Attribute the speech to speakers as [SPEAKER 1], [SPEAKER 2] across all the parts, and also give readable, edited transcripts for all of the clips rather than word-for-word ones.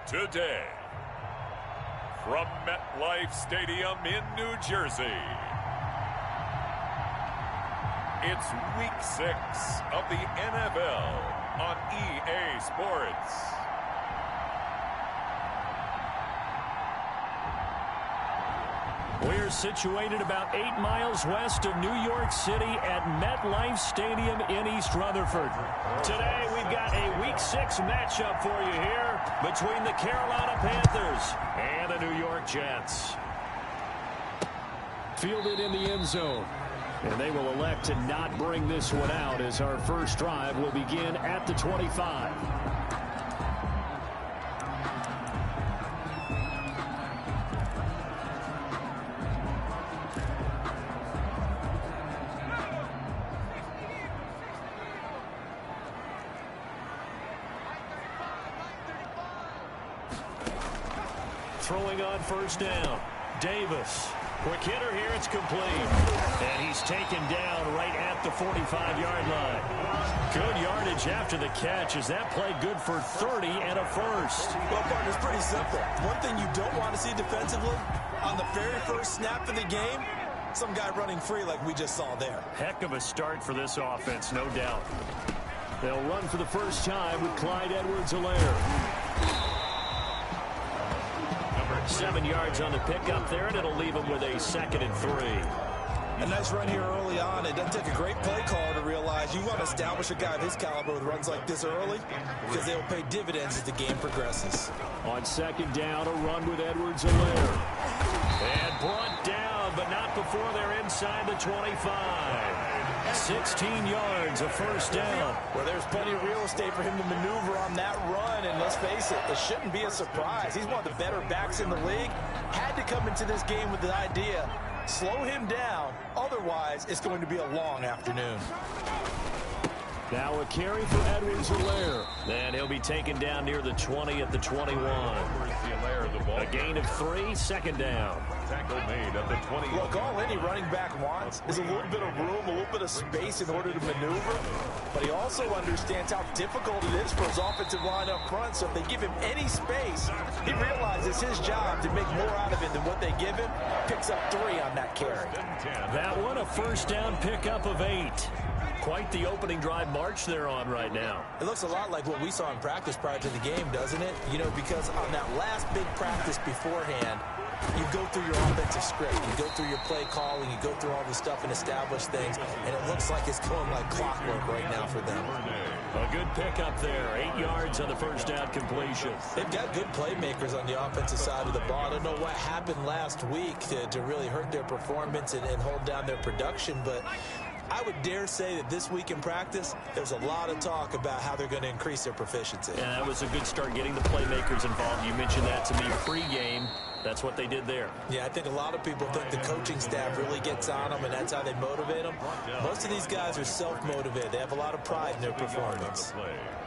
[SPEAKER 1] Today, from MetLife Stadium in New Jersey, it's Week 6 of the NFL on EA Sports.
[SPEAKER 2] We're situated about 8 miles west of New York City at MetLife Stadium in East Rutherford. Today, we've got a Week 6 matchup for you here between the Carolina Panthers and the New York Jets. Fielded in the end zone. And they will elect to not bring this one out as our first drive will begin at the 25. Throwing on first down. Davis. Quick hitter here. It's complete. And he's taken down right at the 45-yard line. Good yardage after the catch. Is that play good for 30 and a first?
[SPEAKER 3] Well, partner, it's pretty simple. One thing you don't want to see defensively, on the very first snap of the game, some guy running free like we just saw there.
[SPEAKER 2] Heck of a start for this offense, no doubt. They'll run for the first time with Clyde Edwards-Helaire. 7 yards on the pickup there, and it'll leave him with a 2nd and 3.
[SPEAKER 3] A nice run here early on. It doesn't take a great play caller to realize you want to establish a guy of his caliber with runs like this early because they'll pay dividends as the game progresses.
[SPEAKER 2] On 2nd down, a run with Edwards-Helaire. And brought down, but not before they're inside the 25. 16 yards, a first down.
[SPEAKER 3] Well, there's plenty of real estate for him to maneuver on that run, and let's face it, it shouldn't be a surprise. He's one of the better backs in the league. Had to come into this game with the idea, slow him down, otherwise it's going to be a long afternoon.
[SPEAKER 2] Now a carry for Edwards-Helaire. And he'll be taken down near the 20 at the 21. A gain of 3, 2nd down.
[SPEAKER 1] Tackle made at the 20.
[SPEAKER 3] Look, all any running back wants is a little bit of room, a little bit of space in order to maneuver. But he also understands how difficult it is for his offensive line up front. So if they give him any space, he realizes his job to make more out of it than what they give him. Picks up 3 on that carry.
[SPEAKER 2] That one, a first down pickup of 8. Quite the opening drive march they're on right now.
[SPEAKER 3] It looks a lot like what we saw in practice prior to the game, doesn't it? You know, because on that last big practice beforehand, you go through your offensive script, you go through your play calling, you go through all the stuff and establish things, and it looks like it's going like clockwork right now for them.
[SPEAKER 2] A good pickup there, 8 yards on the first down completion.
[SPEAKER 3] They've got good playmakers on the offensive side of the ball. I don't know what happened last week to really hurt their performance and hold down their production, but I would dare say that this week in practice, there's a lot of talk about how they're going to increase their proficiency.
[SPEAKER 2] Yeah, that was a good start getting the playmakers involved. You mentioned that to me pre-game. That's what they did there.
[SPEAKER 3] Yeah, I think a lot of people think the coaching staff really gets on them, and that's how they motivate them. Most of these guys are self-motivated. They have a lot of pride in their performance.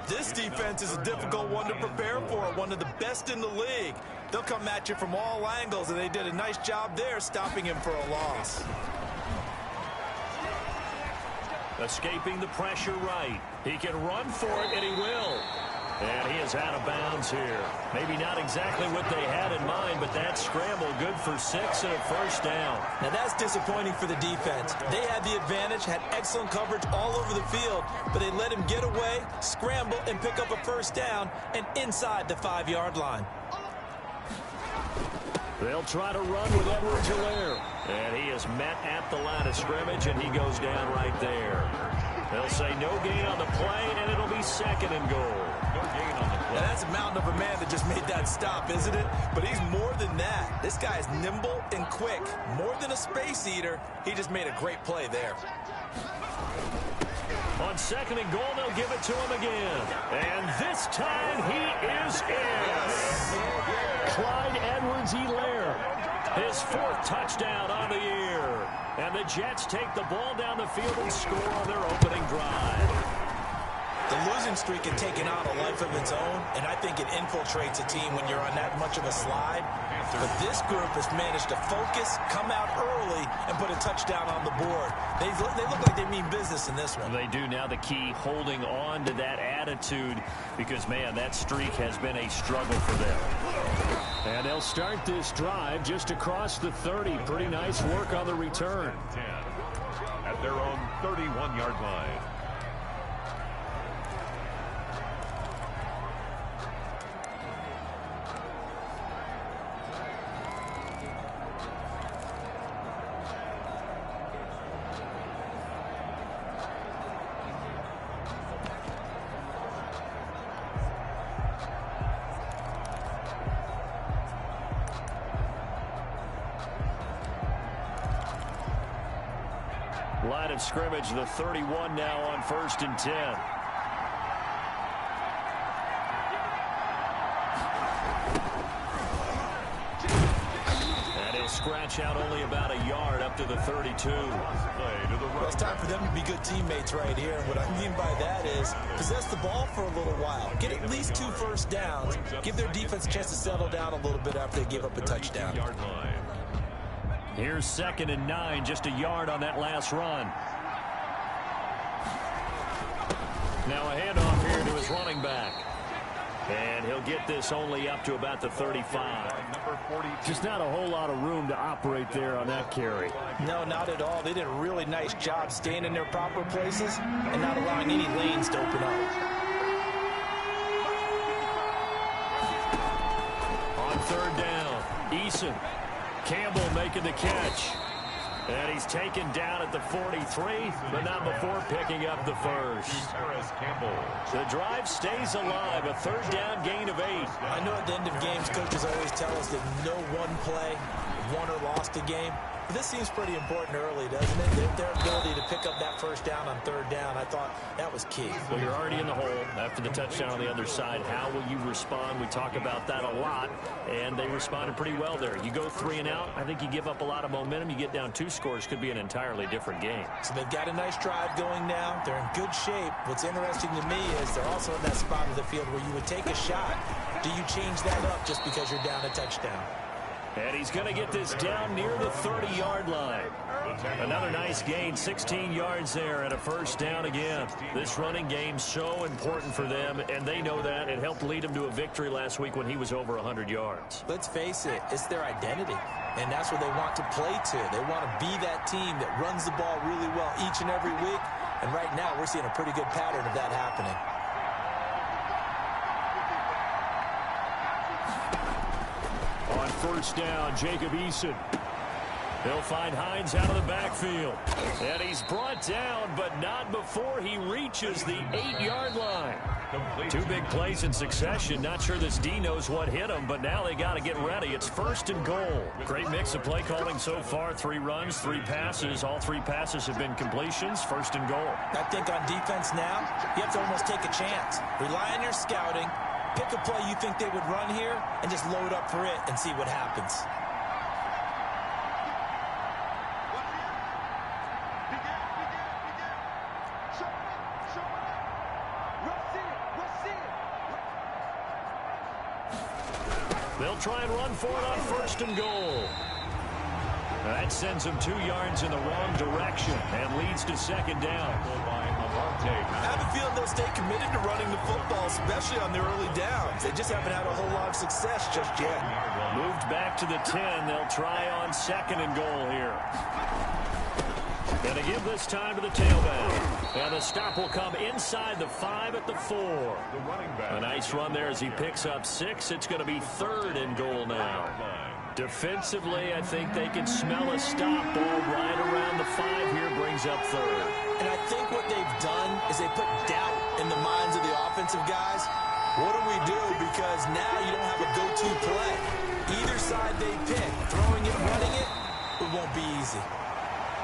[SPEAKER 3] This defense is a difficult one to prepare for, one of the best in the league. They'll come at you from all angles, and they did a nice job there stopping him for a loss.
[SPEAKER 2] Escaping the pressure right. He can run for it, and he will. And he is out of bounds here. Maybe not exactly what they had in mind, but that scramble good for 6 and a first down.
[SPEAKER 3] Now that's disappointing for the defense. They had the advantage, had excellent coverage all over the field, but they let him get away, scramble, and pick up a first down, and inside the 5-yard line.
[SPEAKER 2] They'll try to run with Edwards-Helaire. And he is met at the line of scrimmage, and he goes down right there. They'll say no gain on the play, and it'll be 2nd and goal.
[SPEAKER 1] No gain on the play.
[SPEAKER 3] Now that's a mountain of a man that just made that stop, isn't it? But he's more than that. This guy is nimble and quick. More than a space eater, he just made a great play there.
[SPEAKER 2] On 2nd and goal, they'll give it to him again. And this time he is in. Clyde Edwards-Helaire, his 4th touchdown on the year. And the Jets take the ball down the field and score on their opening drive.
[SPEAKER 3] The losing streak had taken on a life of its own, and I think it infiltrates a team when you're on that much of a slide. But this group has managed to focus, come out early, and put a touchdown on the board. They look like they mean business in this one.
[SPEAKER 2] They do. Now the key, holding on to that attitude, because, man, that streak has been a struggle for them. And they'll start this drive just across the 30. Pretty nice work on the return.
[SPEAKER 1] 10 at their own 31-yard line.
[SPEAKER 2] Line of scrimmage, the 31 now on 1st and 10. And he'll scratch out only about a yard up to the 32.
[SPEAKER 3] Well, it's time for them to be good teammates right here. And what I mean by that is possess the ball for a little while. Get at least 2 first downs. Give their defense a chance to settle down a little bit after they give up a touchdown.
[SPEAKER 2] Here's 2nd and 9, just a yard on that last run. Now a handoff here to his running back. And he'll get this only up to about the 35. Just not a whole lot of room to operate there on that carry.
[SPEAKER 3] No, not at all. They did a really nice job staying in their proper places and not allowing any lanes to open up.
[SPEAKER 2] On 3rd down, Eason. Campbell making the catch. And he's taken down at the 43, but not before picking up the first. The drive stays alive, a 3rd down gain of 8.
[SPEAKER 3] I know at the end of games, coaches always tell us that no one play won or lost a game. But this seems pretty important early, doesn't it? Their ability to pick up that first down on 3rd down, I thought that was key.
[SPEAKER 2] Well, you're already in the hole after the touchdown on the other side. How will you respond? We talk about that a lot, and they responded pretty well there. You go 3 and out, I think you give up a lot of momentum. You get down 2 scores, could be an entirely different game.
[SPEAKER 3] So they've got a nice drive going now. They're in good shape. What's interesting to me is they're also in that spot of the field where you would take a shot. Do you change that up just because you're down a touchdown?
[SPEAKER 2] And he's going to get this down near the 30-yard line. Another nice gain, 16 yards there and a 1st down again. This running game so important for them, and they know that. It helped lead them to a victory last week when he was over 100 yards.
[SPEAKER 3] Let's face it, it's their identity, and that's what they want to play to. They want to be that team that runs the ball really well each and every week, and right now we're seeing a pretty good pattern of that happening.
[SPEAKER 2] On 1st down, Jacob Eason. They'll find Hines out of the backfield. And he's brought down, but not before he reaches the 8-yard line. 2 big plays in succession. Not sure this D knows what hit him, but now they got to get ready. It's 1st and goal. Great mix of play calling so far. 3 runs, 3 passes. All 3 passes have been completions. 1st and goal.
[SPEAKER 3] I think on defense now, you have to almost take a chance. Rely on your scouting. Pick a play you think they would run here and just load up for it and see what happens.
[SPEAKER 2] They'll try and run for it on 1st and goal. That sends them 2 yards in the wrong direction and leads to 2nd down.
[SPEAKER 3] I have a feeling they'll stay committed to running the football, especially on their early downs. They just haven't had a whole lot of success just yet.
[SPEAKER 2] Moved back to the 10. They'll try on 2nd and goal here. Going to give this time to the tailback. And the stop will come inside the 5 at the 4. A nice run there as he picks up 6. It's going to be 3rd and goal now. Defensively, I think they can smell a stop ball right around the 5 here. Brings up 3rd.
[SPEAKER 3] And I think what they've done is they put doubt in the minds of the offensive guys. What do we do? Because now you don't have a go-to play. Either side they pick, throwing it, running it, it won't be easy.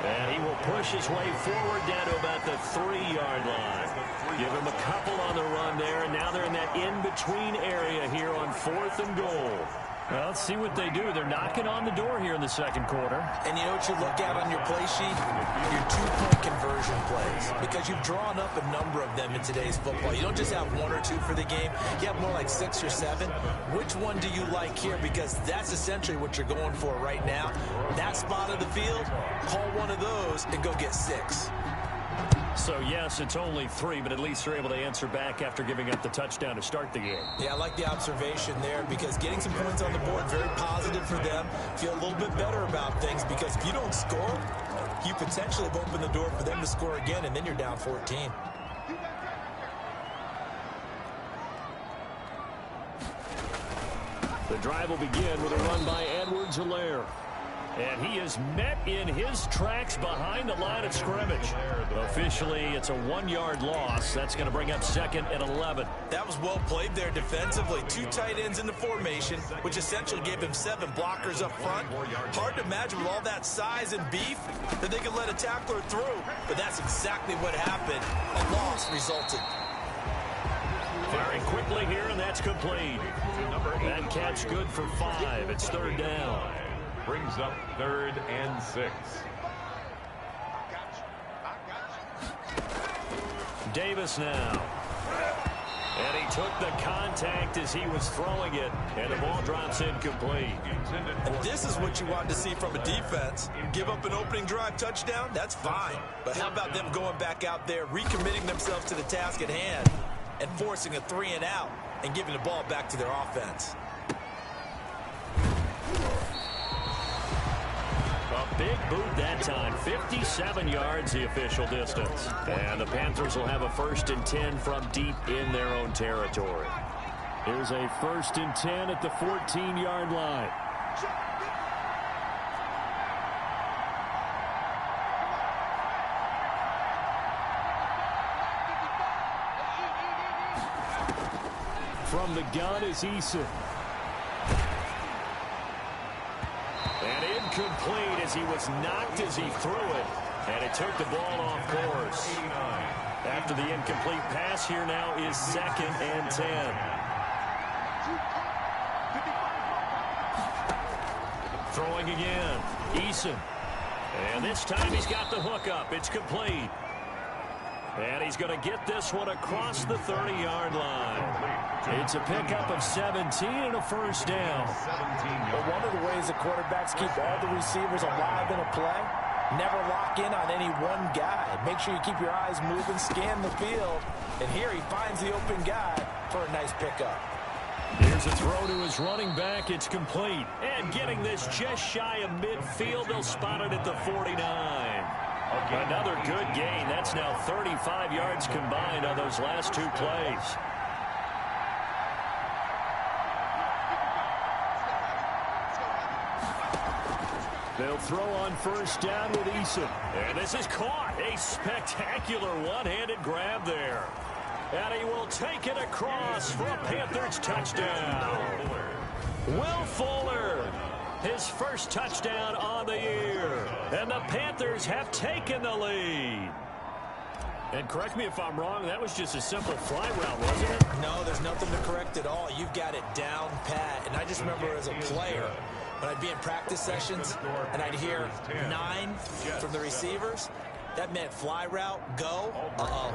[SPEAKER 2] And he will push his way forward down to about the 3-yard line. Give him a couple on the run there, and now they're in that in-between area here on 4th and goal. Well, let's see what they do. They're knocking on the door here in the second quarter.
[SPEAKER 3] And you know what you look at on your play sheet? Your two-point conversion plays. Because you've drawn up a number of them in today's football. You don't just have one or two for the game. You have more like 6 or 7. Which one do you like here? Because that's essentially what you're going for right now. That spot of the field, call one of those and go get 6.
[SPEAKER 2] So, yes, it's only 3, but at least they're able to answer back after giving up the touchdown to start the game.
[SPEAKER 3] Yeah, I like the observation there because getting some points on the board, very positive for them. Feel a little bit better about things because if you don't score, you potentially have opened the door for them to score again, and then you're down 14.
[SPEAKER 2] The drive will begin with a run by Edwards-Helaire. And he is met in his tracks behind the line of scrimmage. Officially, it's a 1-yard loss. That's going to bring up 2nd and 11.
[SPEAKER 3] That was well played there defensively. 2 tight ends in the formation, which essentially gave him 7 blockers up front. Hard to imagine with all that size and beef that they could let a tackler through. But that's exactly what happened. A loss resulted.
[SPEAKER 2] Firing quickly here, and that's complete. That catch good for 5. It's 3rd down.
[SPEAKER 1] Brings up 3rd and 6.
[SPEAKER 2] Davis now. And he took the contact as he was throwing it, and the ball drops incomplete.
[SPEAKER 3] And this is what you want to see from a defense. Give up an opening drive touchdown, that's fine. But how about them going back out there, recommitting themselves to the task at hand, and forcing a 3 and out, and giving the ball back to their offense.
[SPEAKER 2] Big boot that time. 57 yards the official distance. And the Panthers will have a 1st and 10 from deep in their own territory. Here's a 1st and 10 at the 14-yard line. From the gun is Eason. Complete as he was knocked as he threw it, and it took the ball off course. After the incomplete pass, here now is 2nd and 10. Throwing again, Eason. And this time he's got the hook up. It's complete. And he's going to get this one across the 30-yard line. It's a pickup of 17 and a 1st down.
[SPEAKER 3] Well, one of the ways the quarterbacks keep all the receivers alive in a play, never lock in on any one guy. Make sure you keep your eyes moving, scan the field. And here he finds the open guy for a nice pickup.
[SPEAKER 2] Here's a throw to his running back. It's complete. And getting this just shy of midfield, they'll spot it at the 49. Another good gain. That's now 35 yards combined on those last 2 plays. They'll throw on 1st down with Eason. And this is caught. A spectacular one-handed grab there. And he will take it across for a Panthers touchdown. Will Fuller, his 1st touchdown on the year. And the Panthers have taken the lead. And correct me if I'm wrong, that was just a simple fly route, wasn't it?
[SPEAKER 3] No, there's nothing to correct at all. You've got it down pat. And I just remember as a player, when I'd be in practice sessions and I'd hear 9 from the receivers, that meant fly route, go,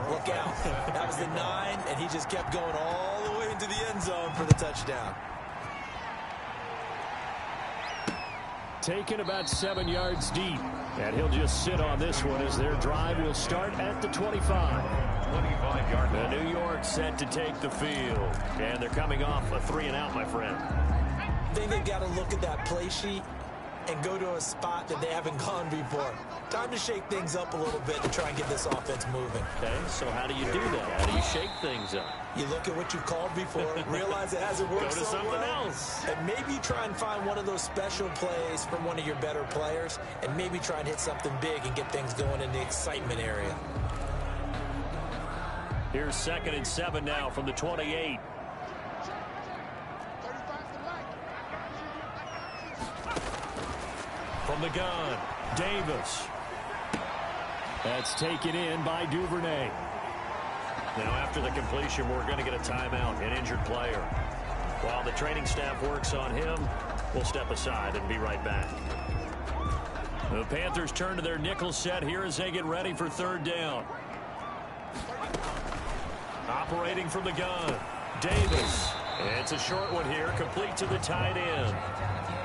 [SPEAKER 3] look out. That was the 9, and he just kept going all the way into the end zone for the touchdown.
[SPEAKER 2] Taken about 7 yards deep. And he'll just sit on this one as their drive will start at the 25. The New York set to take the field. And they're coming off a 3 and out, my friend.
[SPEAKER 3] I think they've got to look at that play sheet and go to a spot that they haven't gone before. Time to shake things up a little bit to try and get this offense moving.
[SPEAKER 2] Okay, so how do you do that? How do you shake things up?
[SPEAKER 3] You look at what you called before, realize it hasn't worked
[SPEAKER 2] Go to
[SPEAKER 3] so
[SPEAKER 2] something
[SPEAKER 3] well,
[SPEAKER 2] else.
[SPEAKER 3] and maybe try and find one of those special plays from one of your better players, and maybe try and hit something big and get things going in the excitement area.
[SPEAKER 2] Here's 2nd and 7 now from the 28. From the gun, Davis. That's taken in by Duvernay. Now after the completion, we're going to get a timeout, an injured player. While the training staff works on him, we'll step aside and be right back. The Panthers turn to their nickel set here as they get ready for third down. Operating from the gun, Davis. It's a short one here, complete to the tight end.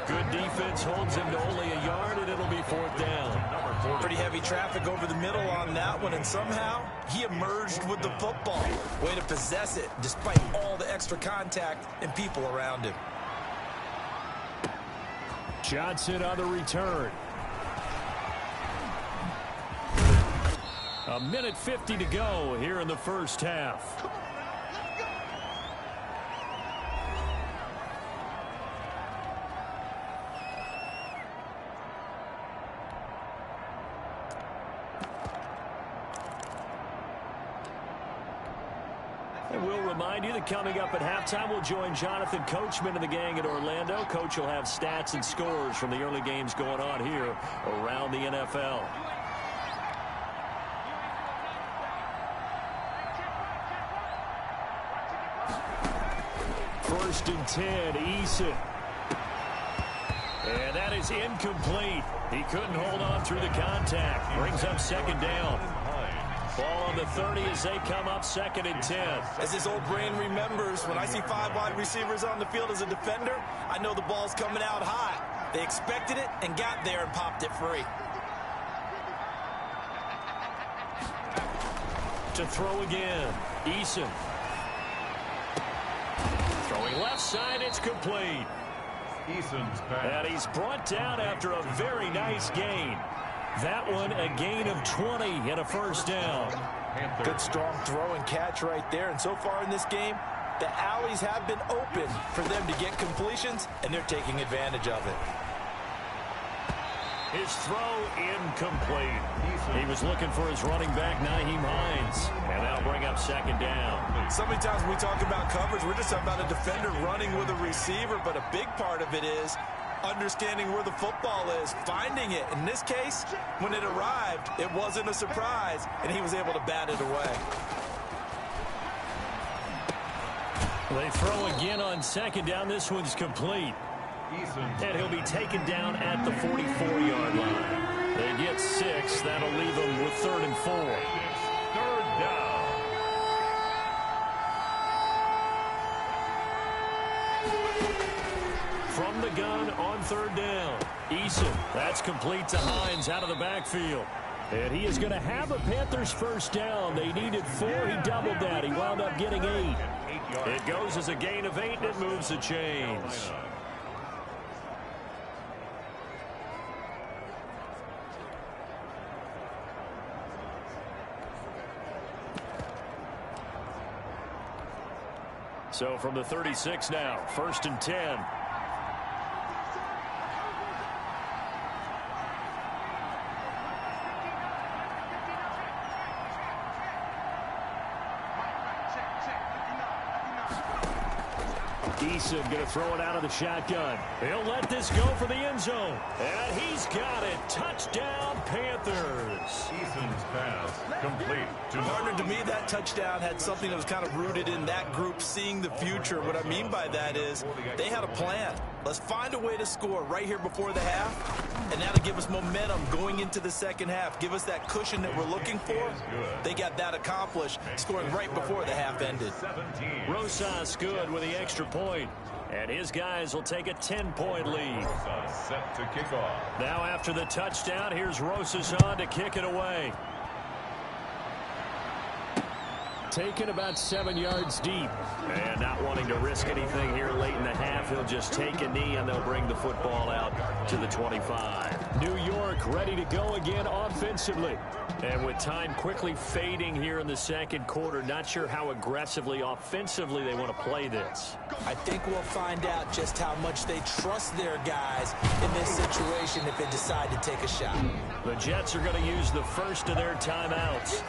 [SPEAKER 2] Good defense holds him to only a yard, and it'll be fourth down.
[SPEAKER 3] Pretty heavy traffic over the middle on that one, and somehow he emerged with the football. Way to possess it, despite all the extra contact and people around him.
[SPEAKER 2] Johnson on the return. A minute 50 to go here in the first half. And we'll remind you that coming up at halftime, we'll join Jonathan Coachman and the gang at Orlando. Coach will have stats and scores from the early games going on here around the NFL. First and 10, Eason. And that is incomplete. He couldn't hold on through the contact. Brings up second down. Ball on the 30 as they come up second and 10.
[SPEAKER 3] As his old brain remembers, when I see 5 wide receivers on the field as a defender, I know the ball's coming out high. They expected it and got there and popped it free.
[SPEAKER 2] To throw again, Eason. Throwing left side, it's complete.
[SPEAKER 1] Eason's pass.
[SPEAKER 2] And he's brought down after a very nice gain. That one a gain of 20 and a first down.
[SPEAKER 3] Good strong throw and catch right there. And so far in this game, the alleys have been open for them to get completions, and they're taking advantage of it.
[SPEAKER 2] His throw incomplete. He was looking for his running back, Nyheim Hines. And that'll bring up second down.
[SPEAKER 3] So many times when we talk about coverage, we're just talking about a defender running with a receiver, but a big part of it is understanding where the football is, finding it. In this case, when it arrived, it wasn't a surprise, and he was able to bat it away.
[SPEAKER 2] They throw again on second down. This one's complete. And he'll be taken down at the 44-yard line. They get 6. That'll leave them with 3rd and 4.
[SPEAKER 1] Third down.
[SPEAKER 2] From the gun on 3rd down. Eason, that's complete to Hines out of the backfield. And he is going to have a Panthers first down. They needed 4. He doubled that. He wound up getting 8. It goes as a gain of 8, and it moves the chains. So from the 36 now, 1st and 10. Eason going to throw it out of the shotgun. He'll let this go for the end zone. And he's got it. Touchdown, Panthers.
[SPEAKER 1] Eason's pass complete.
[SPEAKER 3] Partner, to me, that touchdown had something that was kind of rooted in that group seeing the future. What I mean by that is they had a plan. Let's find a way to score right here before the half, and that'll give us momentum going into the second half. Give us that cushion that we're looking for. They got that accomplished, scoring right before the half ended.
[SPEAKER 2] Rosas good with the extra point, and his guys will take a 10-point lead.
[SPEAKER 1] Set to kick off.
[SPEAKER 2] Now after the touchdown, here's Rosas on to kick it away. Taken about 7 yards deep. And not wanting to risk anything here late in the half, he'll just take a knee and they'll bring the football out to the 25. New York ready to go again offensively. And with time quickly fading here in the second quarter, not sure how aggressively offensively they want to play this.
[SPEAKER 3] I think we'll find out just how much they trust their guys in this situation if they decide to take a shot.
[SPEAKER 2] The Jets are going to use the first of their timeouts,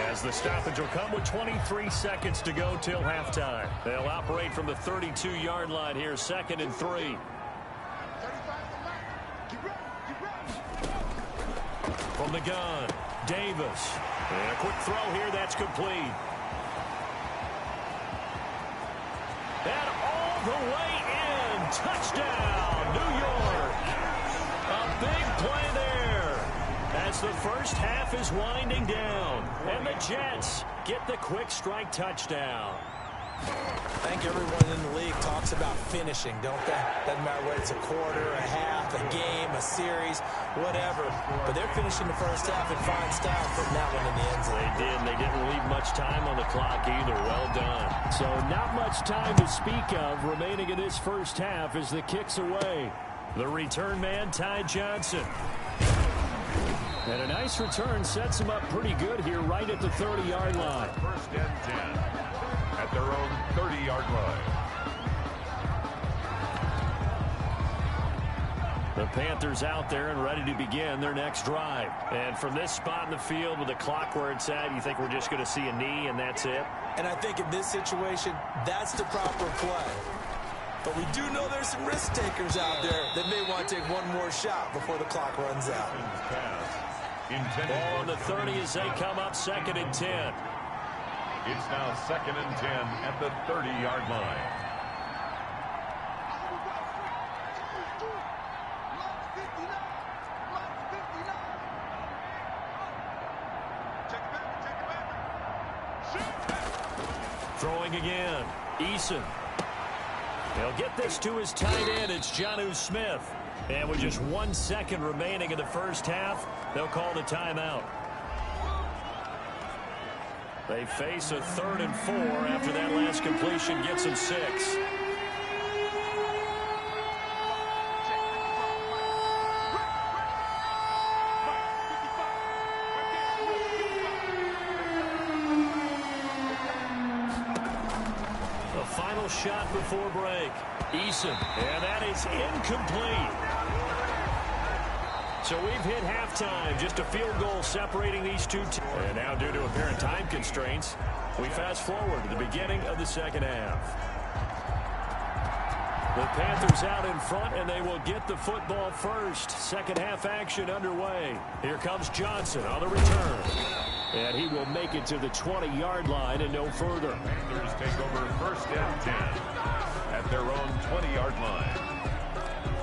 [SPEAKER 2] as the stoppage will come with 23 seconds to go till halftime. They'll operate from the 32-yard line here, 2nd and 3. From the gun, Davis. And a quick throw here, that's complete. And all the way in. Touchdown, New York. A big play there as the first half is winding down. And the Jets get the quick strike touchdown.
[SPEAKER 3] I think everyone in the league talks about finishing, don't they? Doesn't matter whether it's a quarter, a half, a game, a series, whatever. But they're finishing the first half in fine style, putting that one in the end zone.
[SPEAKER 2] They did, and they didn't leave much time on the clock either. Well done. So not much time to speak of remaining in this first half as the kick's away. The return man, Ty Johnson. And a nice return sets him up pretty good here right at the 30-yard line.
[SPEAKER 1] First and 10 at their own 30-yard line.
[SPEAKER 2] The Panthers out there and ready to begin their next drive. And from this spot in the field with the clock where it's at, you think we're just going to see a knee and that's it?
[SPEAKER 3] And I think in this situation, that's the proper play. But we do know there's some risk takers out there that may want to take one more shot before the clock runs out.
[SPEAKER 2] Ball on the 30 as they come up 2nd and 10.
[SPEAKER 1] It's now 2nd and 10 at the 30-yard line.
[SPEAKER 2] Throwing again. Eason. He'll get this to his tight end. It's Jonnu Smith. And with just 1 second remaining in the first half, they'll call the timeout. They face a 3rd and 4 after that last completion gets them 6. The final shot before break. Eason, and that is incomplete. So we've hit halftime, just a field goal separating these two teams. And now due to apparent time constraints, we fast forward to the beginning of the second half. The Panthers out in front, and they will get the football first. Second half action underway. Here comes Johnson on the return. And he will make it to the 20-yard line and no further.
[SPEAKER 1] Panthers take over 1st and 10 at their own 20-yard line.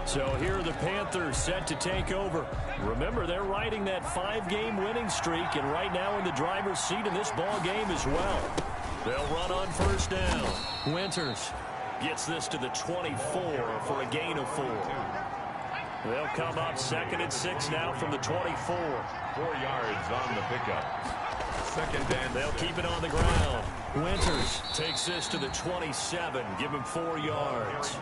[SPEAKER 2] So here are the Panthers set to take over. Remember, they're riding that 5-game winning streak, and right now in the driver's seat in this ball game as well. They'll run on 1st down. Winters gets this to the 24 for a gain of 4. They'll come up 2nd and 6 now from the 24.
[SPEAKER 1] 4 yards on the pickup. 2nd and
[SPEAKER 2] they'll keep it on the ground. Winters takes this to the 27. Give him 4 yards.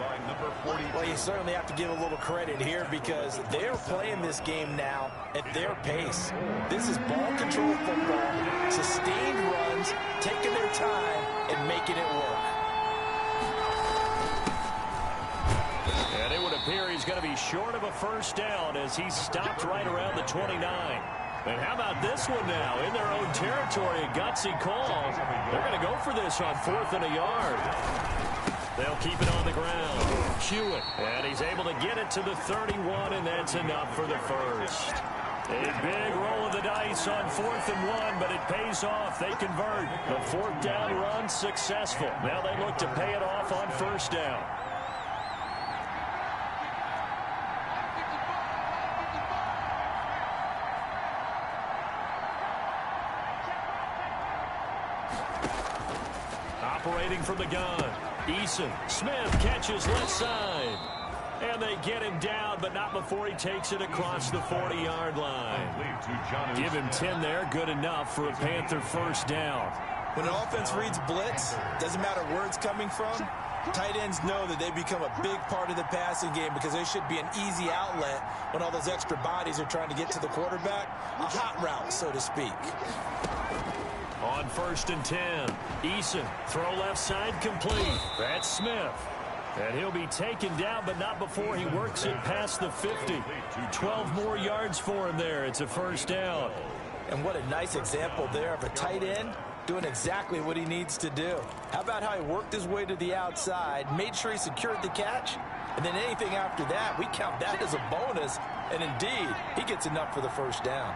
[SPEAKER 3] Well, you certainly have to give a little credit here because they're playing this game now at their pace. This is ball control football, sustained runs, taking their time, and making it work.
[SPEAKER 2] And it would appear he's going to be short of a 1st down as he stopped right around the 29. And how about this one now? In their own territory, a gutsy call. They're going to go for this on 4th and a yard. They'll keep it on the ground. Hewitt, and he's able to get it to the 31, and that's enough for the first. A big roll of the dice on 4th and 1, but it pays off. They convert. The 4th down run successful. Now they look to pay it off on 1st down. Operating from the gun. Eason. Smith catches left side. And they get him down, but not before he takes it across the 40-yard line. Give him 10 there. Good enough for a Panther 1st down.
[SPEAKER 3] When an offense reads blitz, doesn't matter where it's coming from, tight ends know that they become a big part of the passing game because they should be an easy outlet when all those extra bodies are trying to get to the quarterback. A hot route, so to speak.
[SPEAKER 2] On 1st and 10, Eason, throw left side complete. That's Smith. And he'll be taken down, but not before he works it past the 50. 12 more yards for him there. It's a 1st down.
[SPEAKER 3] And what a nice example there of a tight end doing exactly what he needs to do. How about how he worked his way to the outside, made sure he secured the catch, and then anything after that, we count that as a bonus. And indeed, he gets enough for the 1st down.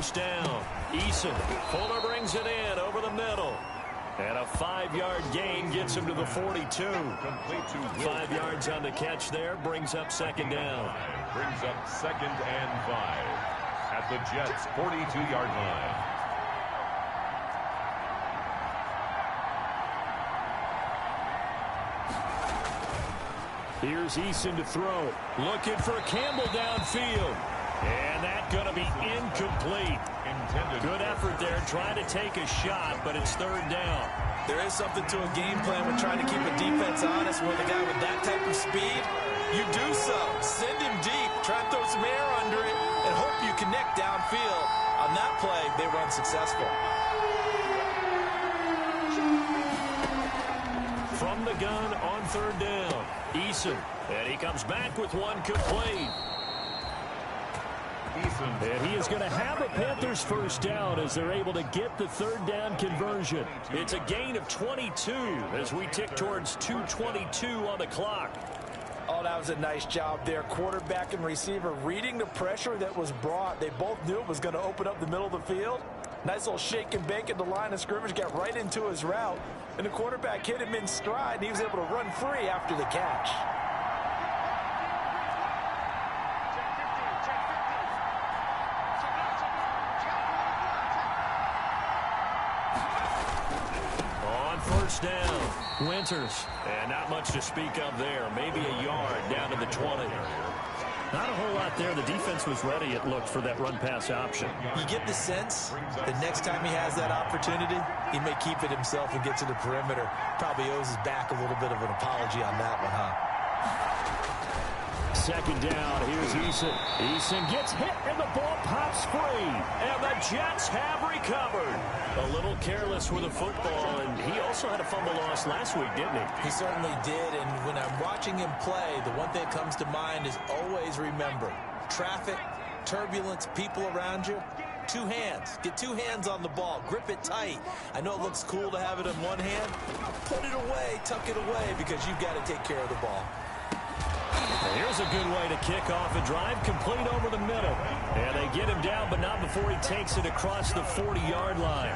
[SPEAKER 2] first down. Eason. Fuller brings it in over the middle. And a 5-yard gain gets him to the 42. 5 yards on the catch there. Brings up second down.
[SPEAKER 1] Brings up 2nd and 5 at the Jets' 42-yard line.
[SPEAKER 2] Here's Eason to throw. Looking for Campbell downfield. And that's going to be incomplete. Good effort there trying to take a shot, but it's third down.
[SPEAKER 3] There is something to a game plan when trying to keep a defense honest. With a guy with that type of speed, you do so. Send him deep. Try and throw some air under it and hope you connect downfield. On that play, they run successful.
[SPEAKER 2] From the gun on third down, Eason. And he comes back with one complete. And he is going to have a Panthers first down as they're able to get the third down conversion. It's a gain of 22 as we tick towards 2:22 on the clock.
[SPEAKER 3] Oh, that was a nice job there. Quarterback and receiver reading the pressure that was brought. They both knew it was going to open up the middle of the field. Nice little shake and bake at the line of scrimmage, got right into his route. And the quarterback hit him in stride, and he was able to run free after the catch.
[SPEAKER 2] First down, Winters. And not much to speak of there. Maybe a yard down to the 20. Not a whole lot there. The defense was ready, it looked, for that run-pass option.
[SPEAKER 3] You get the sense that next time he has that opportunity, he may keep it himself and get to the perimeter. Probably owes his back a little bit of an apology on that one, huh?
[SPEAKER 2] Second down, here's Eason. Eason gets hit and the ball pops free. And the Jets have recovered. A little careless with the football, and he also had a fumble loss last week, didn't he?
[SPEAKER 3] He certainly did, and when I'm watching him play, the one thing that comes to mind is always remember, traffic, turbulence, people around you, 2 hands. Get 2 hands on the ball. Grip it tight. I know it looks cool to have it in one hand. Put it away, tuck it away, because you've got to take care of the ball.
[SPEAKER 2] Here's a good way to kick off a drive, complete over the middle. And they get him down, but not before he takes it across the 40-yard line.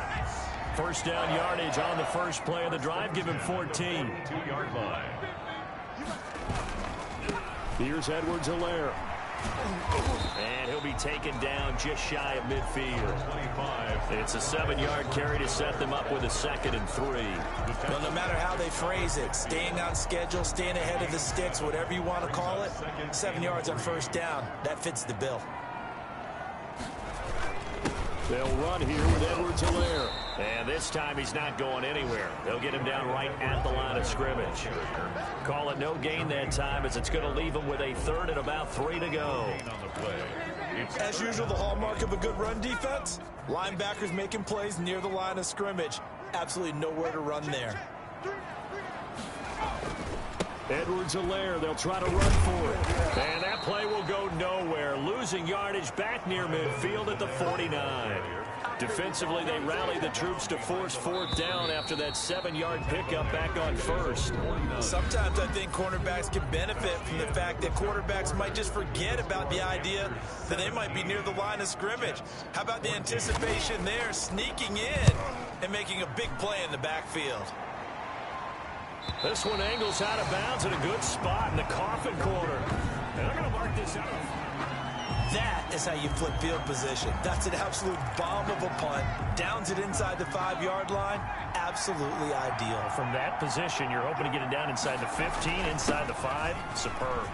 [SPEAKER 2] First down yardage on the first play of the drive, give him 14.
[SPEAKER 1] 2-yard line.
[SPEAKER 2] Here's Edwards-Helaire. And he'll be taken down just shy of midfield.
[SPEAKER 1] 25.
[SPEAKER 2] It's a 7-yard carry to set them up with a 2nd and 3.
[SPEAKER 3] Well, no matter how they phrase it, staying on schedule, staying ahead of the sticks, whatever you want to call it, 7 yards on first down, that fits the bill.
[SPEAKER 2] They'll run here with Edwards-Helaire. And this time he's not going anywhere. They'll get him down right at the line of scrimmage. Call it no gain that time as it's going to leave him with a 3rd and about 3 to go.
[SPEAKER 3] As usual, the hallmark of a good run defense, linebackers making plays near the line of scrimmage. Absolutely nowhere to run there.
[SPEAKER 2] Edwards-Helaire, they'll try to run for it. And that play will go nowhere. Losing yardage back near midfield at the 49. Defensively, they rally the troops to force 4th down after that 7-yard pickup back on first.
[SPEAKER 3] Sometimes I think cornerbacks can benefit from the fact that quarterbacks might just forget about the idea that they might be near the line of scrimmage. How about the anticipation there, sneaking in and making a big play in the backfield?
[SPEAKER 2] This one angles out of bounds in a good spot in the coffin corner. And they're going to mark this out.
[SPEAKER 3] That is how you flip field position. That's an absolute bomb of a punt. Downs it inside the 5-yard line. Absolutely ideal.
[SPEAKER 2] From that position, you're hoping to get it down inside the 15, inside the 5. Superb.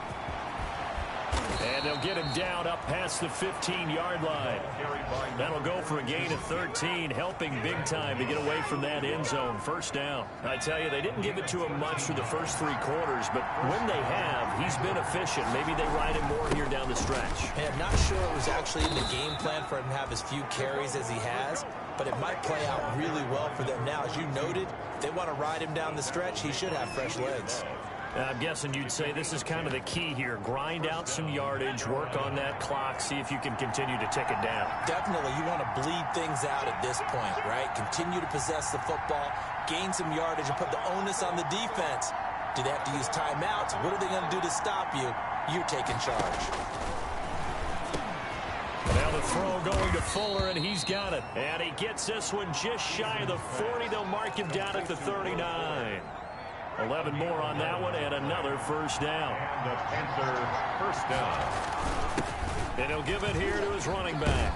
[SPEAKER 2] And they'll get him down up past the 15-yard line. That'll go for a gain of 13, helping big time to get away from that end zone. First down. I tell you, they didn't give it to him much for the first 3 quarters, but when they have, he's been efficient. Maybe they ride him more here down the stretch.
[SPEAKER 3] Hey, I'm not sure it was actually in the game plan for him to have as few carries as he has, but it might play out really well for them now. As you noted, if they want to ride him down the stretch, he should have fresh legs.
[SPEAKER 2] I'm guessing you'd say this is kind of the key here. Grind out some yardage, work on that clock, see if you can continue to tick it down.
[SPEAKER 3] Definitely, you want to bleed things out at this point, right? Continue to possess the football, gain some yardage, and put the onus on the defense. Do they have to use timeouts? What are they going to do to stop you? You're taking charge.
[SPEAKER 2] Now the throw going to Fuller, and he's got it. And he gets this one just shy of the 40. They'll mark him down at the 39. 11 more on that one, and another first down.
[SPEAKER 1] And the Panther first down.
[SPEAKER 2] And he'll give it here to his running back.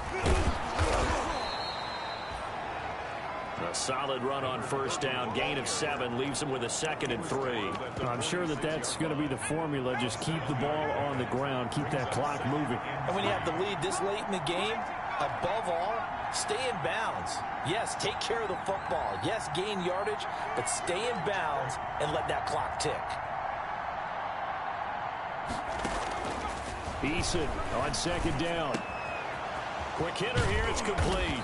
[SPEAKER 2] A solid run on first down. Gain of 7 leaves him with a 2nd and 3.
[SPEAKER 4] I'm sure that that's going to be the formula. Just keep the ball on the ground. Keep that clock moving.
[SPEAKER 3] And when you have the lead this late in the game, above all, stay in bounds. Yes, take care of the football. Yes, gain yardage, but stay in bounds and let that clock tick.
[SPEAKER 2] Eason on 2nd down. Quick hitter here. It's complete.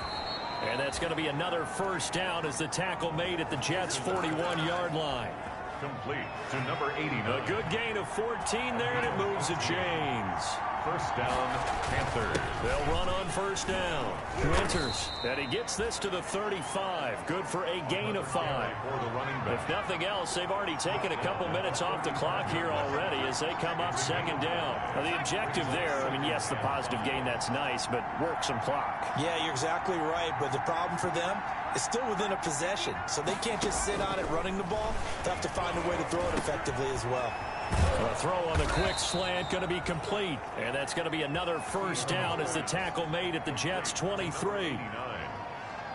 [SPEAKER 2] And that's going to be another first down as the tackle made at the Jets' 41-yard line.
[SPEAKER 1] Complete to number 89.
[SPEAKER 2] A good gain of 14 there, and it moves the chains.
[SPEAKER 1] First down, Panthers.
[SPEAKER 2] They'll run on first down. Winters, and he gets this to the 35. Good for a gain of 5.
[SPEAKER 1] For the running back.
[SPEAKER 2] If nothing else, they've already taken a couple minutes off the clock here already as they come up 2nd down. Now, the objective there, I mean, yes, the positive gain, that's nice, but work some clock.
[SPEAKER 3] Yeah, you're exactly right, but the problem for them is still within a possession, so they can't just sit on it running the ball. They have to find a way to throw it effectively as well.
[SPEAKER 2] A throw on the quick slant going to be complete. And that's going to be another first down as the tackle made at the Jets' 23.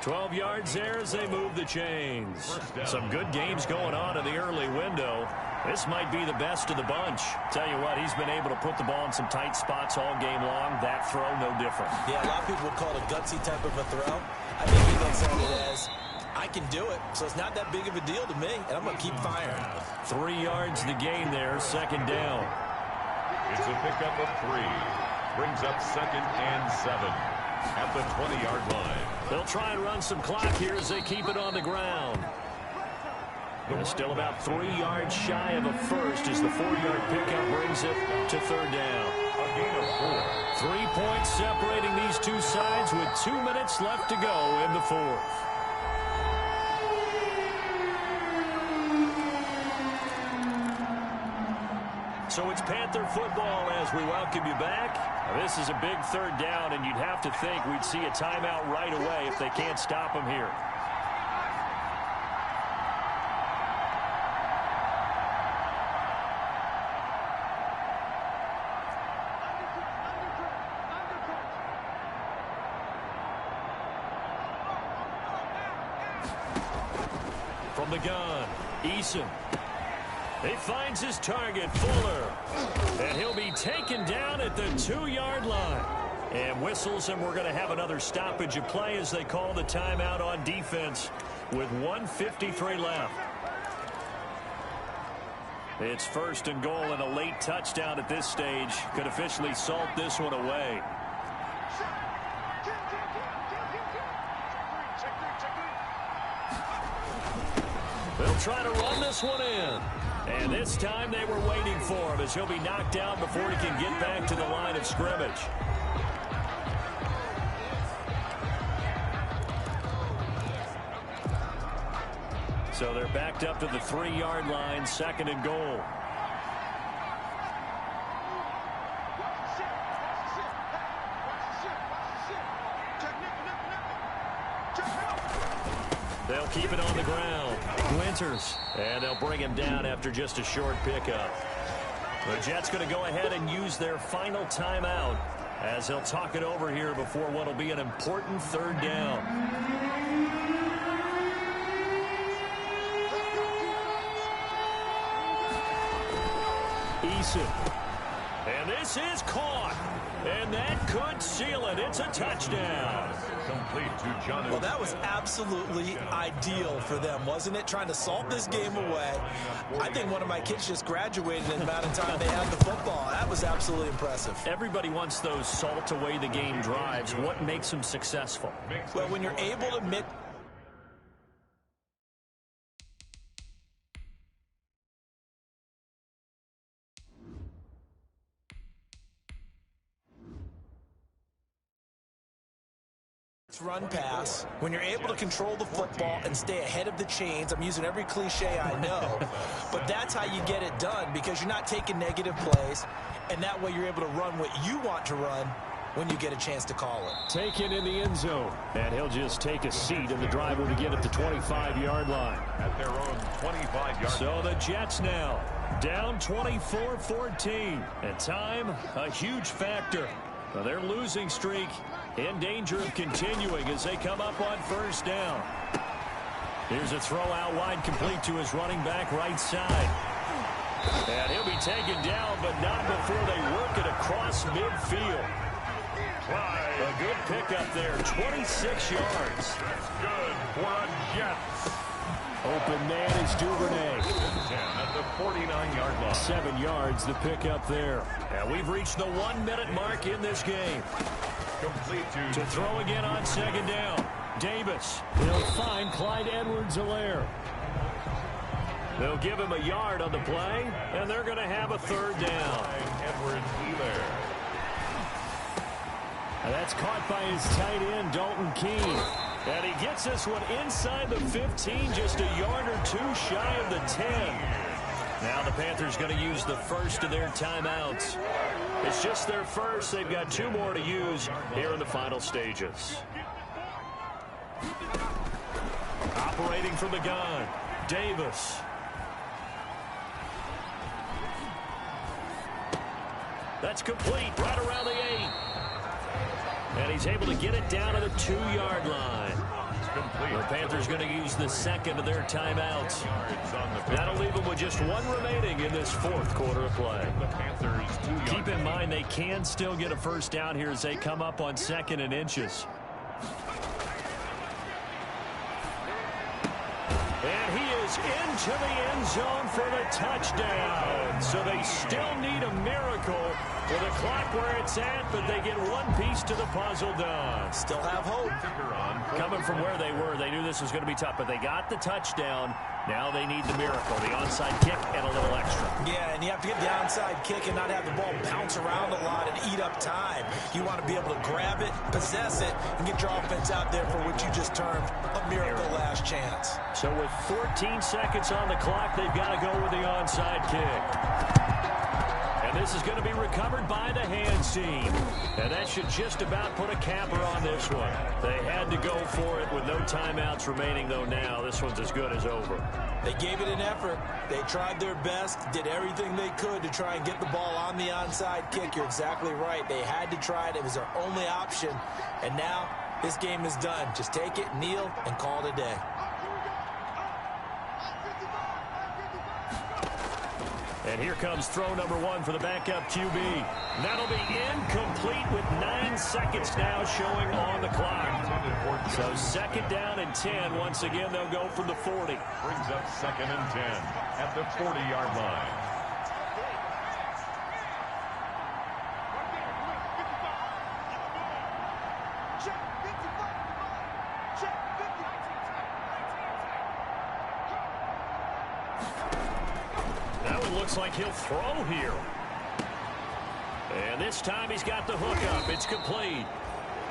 [SPEAKER 2] 12 yards there as they move the chains. Some good games going on in the early window. This might be the best of the bunch. Tell you what, he's been able to put the ball in some tight spots all game long. That throw, no different.
[SPEAKER 3] Yeah, a lot of people would call it a gutsy type of a throw. I think he looks at it as, I can do it, so it's not that big of a deal to me, and I'm going to keep firing.
[SPEAKER 2] 3 yards the gain there, 2nd down.
[SPEAKER 1] It's a pickup of 3. Brings up 2nd and 7 at the 20-yard line.
[SPEAKER 2] They'll try and run some clock here as they keep it on the ground. They're still about 3 yards shy of a first as the 4-yard pickup brings it to 3rd down.
[SPEAKER 1] A gain of 4.
[SPEAKER 2] 3 points separating these two sides with 2 minutes left to go in the 4th. So it's Panther football as we welcome you back. Now, this is a big 3rd down, and you'd have to think we'd see a timeout right away if they can't stop them here. From the gun, Eason. He finds his target, Fuller. And he'll be taken down at the 2-yard line. And whistles, and we're going to have another stoppage of play as they call the timeout on defense with 1:53 left. It's 1st and goal, and a late touchdown at this stage could officially salt this one away. They'll try to run this one in. And this time they were waiting for him as he'll be knocked down before he can get back to the line of scrimmage. So they're backed up to the 3-yard line, 2nd and goal. They'll keep it on the ground. Winters. And they'll bring him down after just a short pickup. The Jets going to go ahead and use their final timeout as they'll talk it over here before what will be an important 3rd down. Eason. And this is caught. And that could seal it. It's a touchdown.
[SPEAKER 1] Complete to John.
[SPEAKER 3] Well, that was absolutely ideal for them, wasn't it? Trying to salt this game away. I think one of my kids just graduated in the amount of time they had the football. That was absolutely impressive.
[SPEAKER 2] Everybody wants those salt away the game drives. What makes them successful?
[SPEAKER 3] Well, when you're able to mix run pass, when you're able to control the football and stay ahead of the chains. I'm using every cliche I know, but that's how you get it done, because you're not taking negative plays, and that way you're able to run what you want to run when you get a chance to call it.
[SPEAKER 4] Taken in the end zone. And he'll just take a seat in the drive will begin at the 25-yard line.
[SPEAKER 1] At their own 25-yard.
[SPEAKER 2] So the Jets now down 24-14. And time, a huge factor. Well, their losing streak in danger of continuing as they come up on first down. Here's a throw out wide, complete to his running back right side. And he'll be taken down, but not before they work it across midfield. A good pickup there, 26 yards.
[SPEAKER 1] That's good for a Jets.
[SPEAKER 4] Open man is Duvernay.
[SPEAKER 1] 10 at the 49-yard line.
[SPEAKER 4] 7 yards, the pickup there.
[SPEAKER 2] And we've reached the 1-minute mark in this game.
[SPEAKER 1] Complete
[SPEAKER 2] To throw again on second down. Davis.
[SPEAKER 4] He'll find Clyde Edwards-Helaire.
[SPEAKER 2] They'll give him a yard on the play, and they're going to have a third down.
[SPEAKER 1] Edwards-Helaire.
[SPEAKER 4] That's caught by his tight end, Dalton Keene.
[SPEAKER 2] And he gets this one inside the 15, just a yard or two shy of the 10. Now the Panthers going to use the first of their timeouts. It's just their first. They've got 2 more to use here in the final stages. Operating from the gun, Davis. That's complete right around the 8. And he's able to get it down to the 2-yard line. The Panthers going to use the second of their timeouts. That'll leave them with just 1 remaining in this 4th quarter of play. Keep in mind they can still get a first down here as they come up on 2nd and inches. And he is into the end zone for the touchdown. So they still need a miracle with a clock where it's at, but they get 1 piece to the puzzle done.
[SPEAKER 3] Still have hope.
[SPEAKER 2] Coming from where they were, they knew this was going to be tough, but they got the touchdown. Now they need the miracle, the onside kick and a little extra.
[SPEAKER 3] Yeah, and you have to get the onside kick and not have the ball bounce around a lot and eat up time. You want to be able to grab it, possess it, and get your offense out there for what you just termed a miracle last chance.
[SPEAKER 2] So with 14 seconds on the clock, they've got to go with the onside kick. And this is going to be recovered by the hands team. And that should just about put a capper on this one. They had to go for it with no timeouts remaining, though now this one's as good as over.
[SPEAKER 3] They gave it an effort. They tried their best, did everything they could to try and get the ball on the onside kick. You're exactly right. They had to try it. It was their only option. And now this game is done. Just take it, kneel, and call it a day.
[SPEAKER 2] And here comes throw number 1 for the backup QB. That'll be incomplete with 9 seconds now showing on the clock. So 2nd down and 10. Once again, they'll go from the 40.
[SPEAKER 1] Brings up 2nd and 10 at the 40-yard line.
[SPEAKER 2] Looks like he'll throw here. And this time he's got the hook up. It's complete.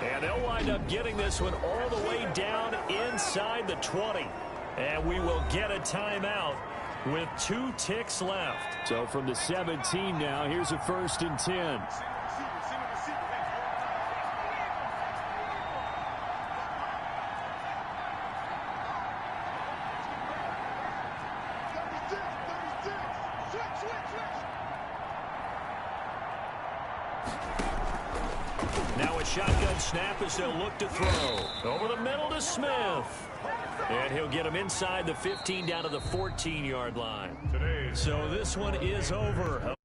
[SPEAKER 2] And they'll wind up getting this one all the way down inside the 20. And we will get a timeout with 2 ticks left.
[SPEAKER 4] So from the 17 now, here's a 1st and 10.
[SPEAKER 2] Now a shotgun snap as they'll look to throw. Over the middle to Smith. And he'll get him inside the 15 down to the 14-yard line. So this one is over.